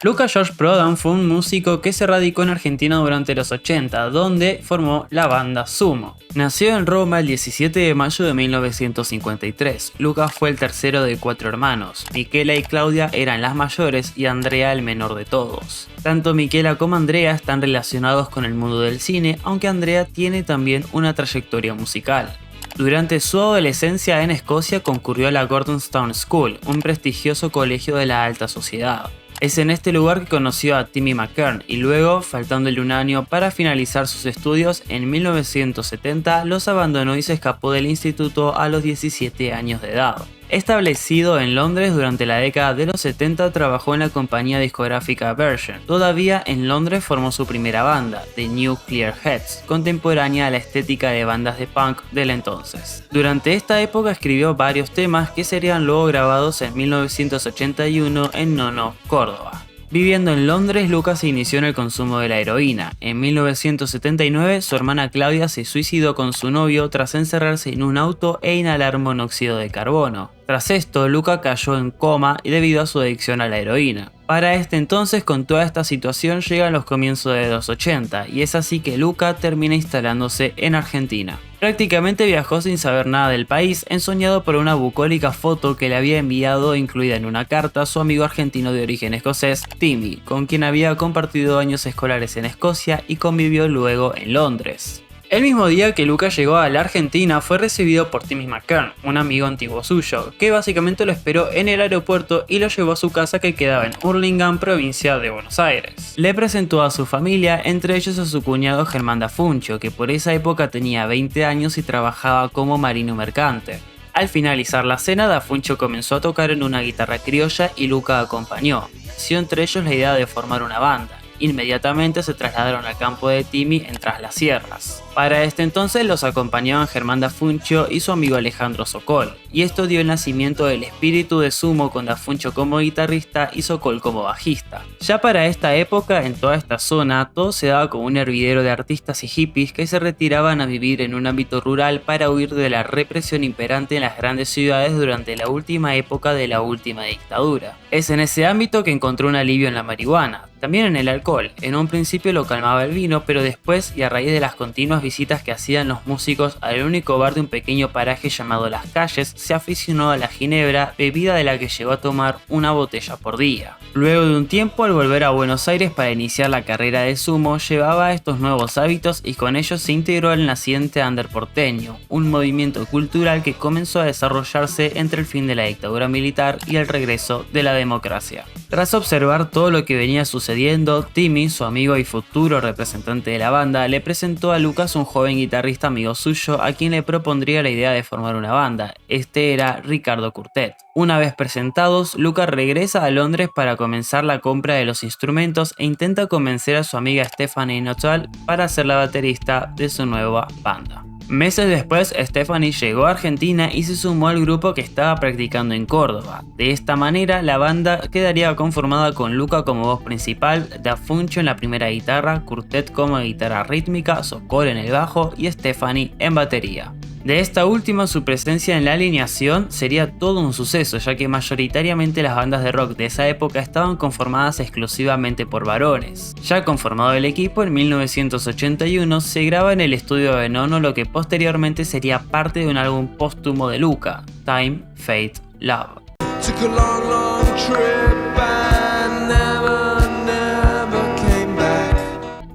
Lucas George Prodan fue un músico que se radicó en Argentina durante los 80, donde formó la banda Sumo. Nació en Roma el 17 de mayo de 1953. Lucas fue el tercero de 4 hermanos. Michela y Claudia eran las mayores y Andrea el menor de todos. Tanto Michela como Andrea están relacionados con el mundo del cine, aunque Andrea tiene también una trayectoria musical. Durante su adolescencia en Escocia concurrió a la Gordonstoun School, un prestigioso colegio de la alta sociedad. Es en este lugar que conoció a Timmy McKern y luego, faltándole un año para finalizar sus estudios, en 1970 los abandonó y se escapó del instituto a los 17 años de edad. Establecido en Londres durante la década de los 70, trabajó en la compañía discográfica Virgin. Todavía en Londres formó su primera banda, The Nuclear Heads, contemporánea a la estética de bandas de punk del entonces. Durante esta época escribió varios temas que serían luego grabados en 1981 en Nono, Córdoba. Viviendo en Londres, Lucas se inició en el consumo de la heroína. En 1979, su hermana Claudia se suicidó con su novio tras encerrarse en un auto e inhalar monóxido de carbono. Tras esto, Lucas cayó en coma debido a su adicción a la heroína. Para este entonces, con toda esta situación, llegan los comienzos de los 80 y es así que Lucas termina instalándose en Argentina. Prácticamente viajó sin saber nada del país, ensoñado por una bucólica foto que le había enviado incluida en una carta su amigo argentino de origen escocés, Timmy, con quien había compartido años escolares en Escocia y convivió luego en Londres. El mismo día que Lucas llegó a la Argentina fue recibido por Timmy McKern, un amigo antiguo suyo, que básicamente lo esperó en el aeropuerto y lo llevó a su casa que quedaba en Hurlingham, provincia de Buenos Aires. Le presentó a su familia, entre ellos a su cuñado Germán da Funcho, que por esa época tenía 20 años y trabajaba como marino mercante. Al finalizar la cena, da Funcho comenzó a tocar en una guitarra criolla y Lucas acompañó. Nació entre ellos la idea de formar una banda. Inmediatamente se trasladaron al campo de Timmy en Tras las Sierras. Para este entonces los acompañaban Germán da Funcho y su amigo Alejandro Sokol, y esto dio el nacimiento del espíritu de Sumo con da Funcho como guitarrista y Sokol como bajista. Ya para esta época, en toda esta zona, todo se daba como un hervidero de artistas y hippies que se retiraban a vivir en un ámbito rural para huir de la represión imperante en las grandes ciudades durante la última época de la última dictadura. Es en ese ámbito que encontró un alivio en la marihuana, también en el alcohol. En un principio lo calmaba el vino, pero después, y a raíz de las continuas visitas que hacían los músicos al único bar de un pequeño paraje llamado Las Calles, se aficionó a la ginebra, bebida de la que llegó a tomar una botella por día. Luego de un tiempo, al volver a Buenos Aires para iniciar la carrera de Sumo, llevaba estos nuevos hábitos y con ellos se integró al naciente Under Porteño, un movimiento cultural que comenzó a desarrollarse entre el fin de la dictadura militar y el regreso de la democracia. Tras observar todo lo que venía sucediendo, Timmy, su amigo y futuro representante de la banda, le presentó a Lucas un joven guitarrista amigo suyo a quien le propondría la idea de formar una banda. Este era Ricardo Curtet. Una vez presentados, Lucas regresa a Londres para comenzar la compra de los instrumentos e intenta convencer a su amiga Stephanie Nuttall para ser la baterista de su nueva banda. Meses después, Stephanie llegó a Argentina y se sumó al grupo que estaba practicando en Córdoba. De esta manera, la banda quedaría conformada con Lucas como voz principal, da Funcho en la primera guitarra, Curtet como guitarra rítmica, Sokol en el bajo y Stephanie en batería. De esta última, su presencia en la alineación sería todo un suceso, ya que mayoritariamente las bandas de rock de esa época estaban conformadas exclusivamente por varones. Ya conformado el equipo, en 1981 se graba en el estudio de Nono lo que posteriormente sería parte de un álbum póstumo de Lucas, Time, Fate, Love.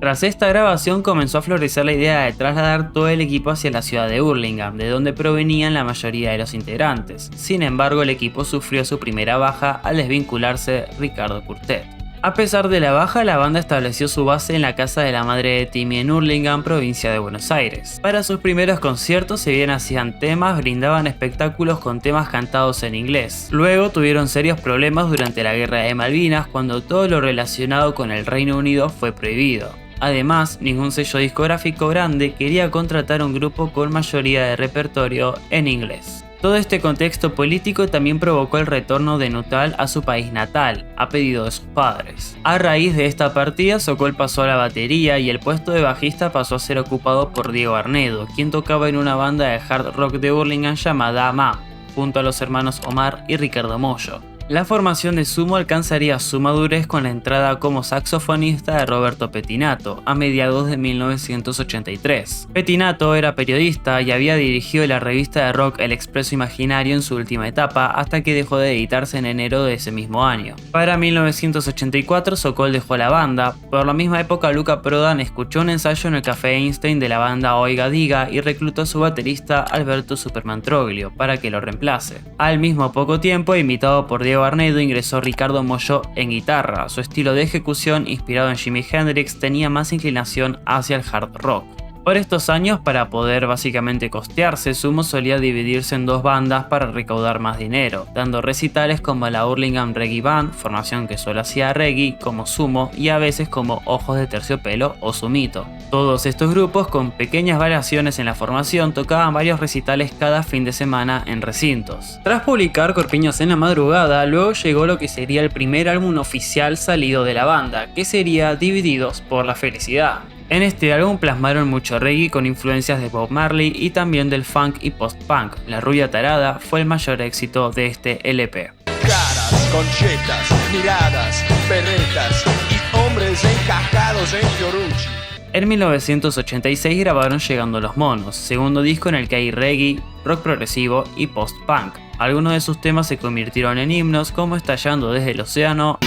Tras esta grabación comenzó a florecer la idea de trasladar todo el equipo hacia la ciudad de Hurlingham, de donde provenían la mayoría de los integrantes. Sin embargo, el equipo sufrió su primera baja al desvincularse Ricardo Curtet. A pesar de la baja, la banda estableció su base en la casa de la madre de Timmy en Hurlingham, provincia de Buenos Aires. Para sus primeros conciertos, si bien hacían temas, brindaban espectáculos con temas cantados en inglés. Luego tuvieron serios problemas durante la Guerra de Malvinas, cuando todo lo relacionado con el Reino Unido fue prohibido. Además, ningún sello discográfico grande quería contratar un grupo con mayoría de repertorio en inglés. Todo este contexto político también provocó el retorno de Nuttall a su país natal, a pedido de sus padres. A raíz de esta partida, Sokol pasó a la batería y el puesto de bajista pasó a ser ocupado por Diego Arnedo, quien tocaba en una banda de hard rock de Hurlingham llamada MAM, junto a los hermanos Omar y Ricardo Mollo. La formación de Sumo alcanzaría su madurez con la entrada como saxofonista de Roberto Pettinato a mediados de 1983. Pettinato era periodista y había dirigido la revista de rock El Expreso Imaginario en su última etapa hasta que dejó de editarse en enero de ese mismo año. Para 1984 Sokol dejó la banda. Por la misma época Luca Prodan escuchó un ensayo en el Café Einstein de la banda Oiga Diga y reclutó a su baterista Alberto Superman Troglio para que lo reemplace. Al mismo poco tiempo, invitado por Diego Arnedo, ingresó Ricardo Mollo en guitarra. Su estilo de ejecución, inspirado en Jimi Hendrix, tenía más inclinación hacia el hard rock. Por estos años, para poder básicamente costearse, Sumo solía dividirse en dos bandas para recaudar más dinero, dando recitales como la Hurlingham Reggae Band, formación que solo hacía reggae, como Sumo, y a veces como Ojos de Terciopelo o Sumito. Todos estos grupos, con pequeñas variaciones en la formación, tocaban varios recitales cada fin de semana en recintos. Tras publicar Corpiños en la Madrugada, luego llegó lo que sería el primer álbum oficial salido de la banda, que sería Divididos por la Felicidad. En este álbum plasmaron mucho reggae con influencias de Bob Marley y también del funk y post-punk. La Rubia Tarada fue el mayor éxito de este LP. Caras, conchetas, miradas, perretas y hombres encajados en Fiorucci. En 1986 grabaron Llegando los Monos, segundo disco en el que hay reggae, rock progresivo y post-punk. Algunos de sus temas se convirtieron en himnos como Estallando desde el Océano,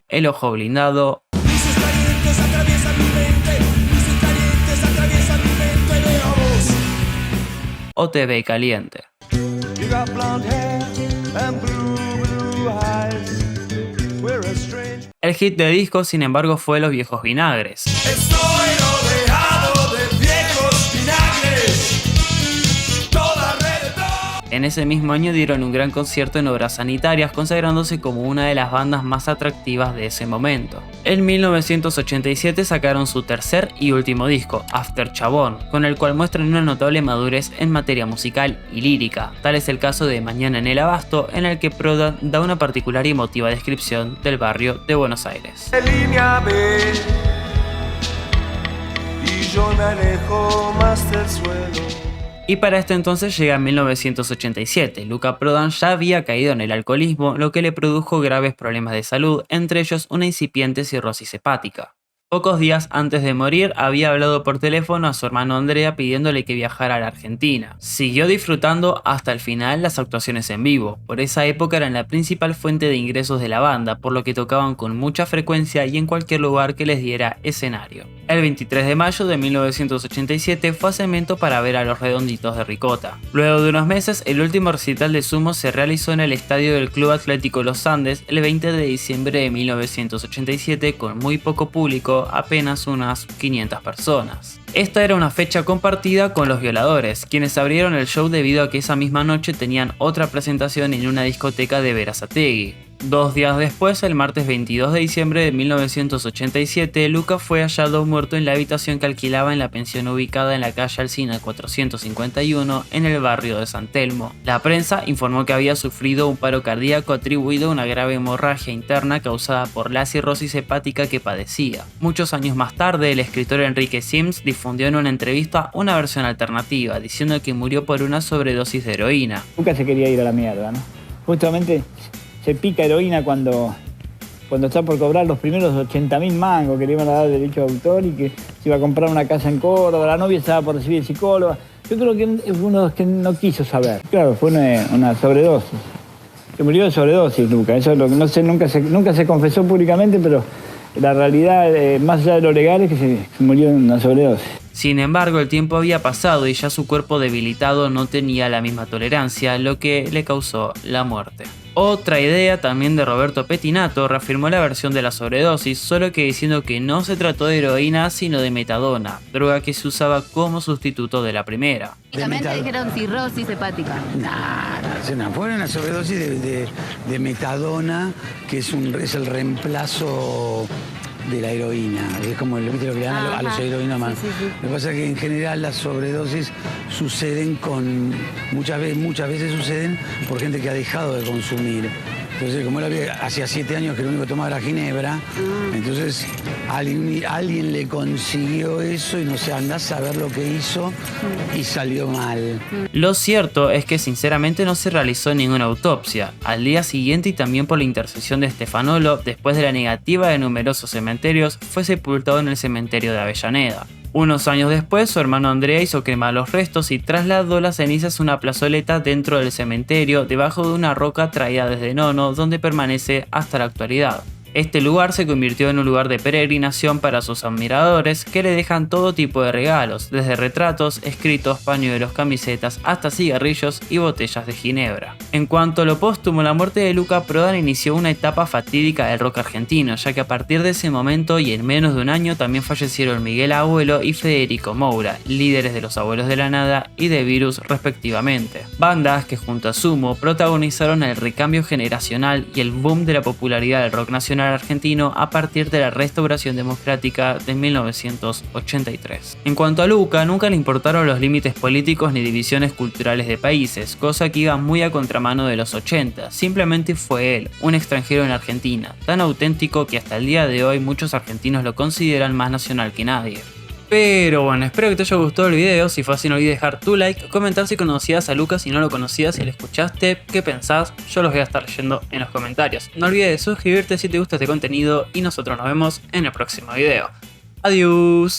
El Ojo Blindado o TV Caliente. El hit de disco, sin embargo, fue Los Viejos Vinagres. Estoy rodeado de viejos vinagres. En ese mismo año dieron un gran concierto en Obras Sanitarias, consagrándose como una de las bandas más atractivas de ese momento. En 1987 sacaron su tercer y último disco, After Chabón, con el cual muestran una notable madurez en materia musical y lírica. Tal es el caso de Mañana en el Abasto, en el que Prodan da una particular y emotiva descripción del barrio de Buenos Aires. Línea B, y yo me alejo más del suelo. Y para este entonces llega 1987, Luca Prodan ya había caído en el alcoholismo, lo que le produjo graves problemas de salud, entre ellos una incipiente cirrosis hepática. Pocos días antes de morir había hablado por teléfono a su hermano Andrea pidiéndole que viajara a la Argentina. Siguió disfrutando hasta el final las actuaciones en vivo, por esa época eran la principal fuente de ingresos de la banda, por lo que tocaban con mucha frecuencia y en cualquier lugar que les diera escenario. El 23 de mayo de 1987 fue a Cemento para ver a Los Redonditos de Ricota. Luego de unos meses, el último recital de Sumo se realizó en el estadio del Club Atlético Los Andes el 20 de diciembre de 1987 con muy poco público, apenas unas 500 personas. Esta era una fecha compartida con Los Violadores, quienes abrieron el show debido a que esa misma noche tenían otra presentación en una discoteca de Berazategui. 2 días después, el martes 22 de diciembre de 1987, Luca fue hallado muerto en la habitación que alquilaba en la pensión ubicada en la calle Alsina 451 en el barrio de San Telmo. La prensa informó que había sufrido un paro cardíaco atribuido a una grave hemorragia interna causada por la cirrosis hepática que padecía. Muchos años más tarde, el escritor Enrique Sims difundió en una entrevista una versión alternativa, diciendo que murió por una sobredosis de heroína. Luca se quería ir a la mierda, ¿no? Justamente se pica heroína cuando está por cobrar los primeros 80.000 mangos que le iban a dar derecho de autor y que se iba a comprar una casa en Córdoba, la novia estaba por recibir psicóloga. Yo creo que es uno de los que no quiso saber. Claro, fue una sobredosis. Se murió de sobredosis, Luca. Eso es lo que no sé, nunca se confesó públicamente, pero la realidad, más allá de lo legal, es que se murió de una sobredosis. Sin embargo, el tiempo había pasado y ya su cuerpo debilitado no tenía la misma tolerancia, lo que le causó la muerte. Otra idea también de Roberto Pettinato reafirmó la versión de la sobredosis, solo que diciendo que no se trató de heroína sino de metadona, droga que se usaba como sustituto de la primera. También te dijeron cirrosis hepática. No, fue una sobredosis de metadona, que es el reemplazo de la heroína, es como lo que le dan a los heroínomanos. Sí. Lo que pasa es que en general las sobredosis suceden muchas veces suceden por gente que ha dejado de consumir Entonces, como él hacía 7 años que lo único que tomaba era ginebra, entonces alguien le consiguió eso y no sé, andás a ver lo que hizo y salió mal. Lo cierto es que sinceramente no se realizó ninguna autopsia. Al día siguiente, y también por la intercesión de Stefanolo, después de la negativa de numerosos cementerios, fue sepultado en el cementerio de Avellaneda. Unos años después, su hermano Andrea hizo quemar los restos y trasladó las cenizas a una plazoleta dentro del cementerio, debajo de una roca traída desde Nono, donde permanece hasta la actualidad. Este lugar se convirtió en un lugar de peregrinación para sus admiradores, que le dejan todo tipo de regalos, desde retratos, escritos, pañuelos, camisetas, hasta cigarrillos y botellas de ginebra. En cuanto a lo póstumo, la muerte de Luca Prodan inició una etapa fatídica del rock argentino, ya que a partir de ese momento y en menos de un año también fallecieron Miguel Abuelo y Federico Moura, líderes de Los Abuelos de la Nada y de Virus respectivamente. Bandas que junto a Sumo protagonizaron el recambio generacional y el boom de la popularidad del rock nacional argentino a partir de la restauración democrática de 1983. En cuanto a Luca, nunca le importaron los límites políticos ni divisiones culturales de países, cosa que iba muy a contramano de los 80. Simplemente fue él, un extranjero en Argentina, tan auténtico que hasta el día de hoy muchos argentinos lo consideran más nacional que nadie. Pero bueno, espero que te haya gustado el video. Si fue así, no olvides dejar tu like, comentar si conocías a Lucas, si no lo conocías, si lo escuchaste, qué pensás. Yo los voy a estar leyendo en los comentarios. No olvides suscribirte si te gusta este contenido y nosotros nos vemos en el próximo video. Adiós.